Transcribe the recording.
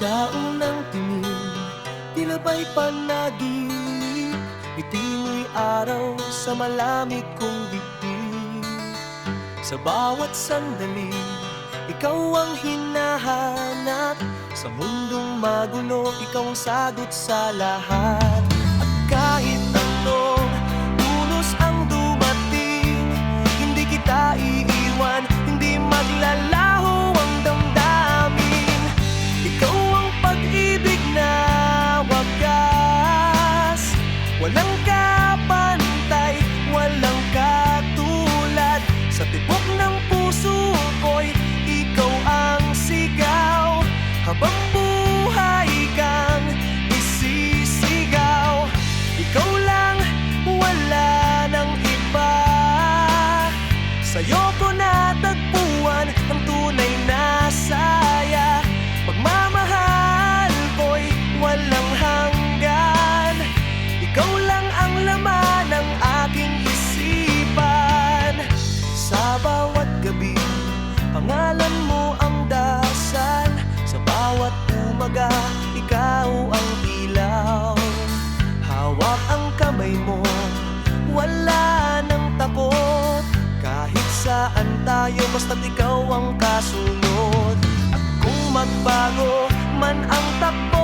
Sa unang tingin, tila ba'y panaginip, ngiti mo'y araw sa malamig kong dibdib. Sa bawat sandali, ikaw ang hinahanap. Sa mundong magulo, ikaw ang sagot sa lahat. At kahit anong unos ang dumating, hindi kita iiwan, hindi maglalaho ang damdamin. Ikaw ang pag-ibig na wagas, walang kapantay, walang katulad. Sa tibok ng puso ko'y ikaw ang sigaw, habang buhay kang isisigaw. Ikaw lang, wala nang iba. Sa'yo ko natagpuan ang tunay na saya. Pagmamahal ko'y walang hanggan. Ikaw lang ang laman ng aking isipan. Sa bawat gabi, pangalan mo ang dasal. Sa bawat umaga, ikaw ang ilaw. Hawak ang kamay mo, wala nang takot. Kahit saan tayo, basta't ikaw ang kasunod. At kung magbago man ang takbo,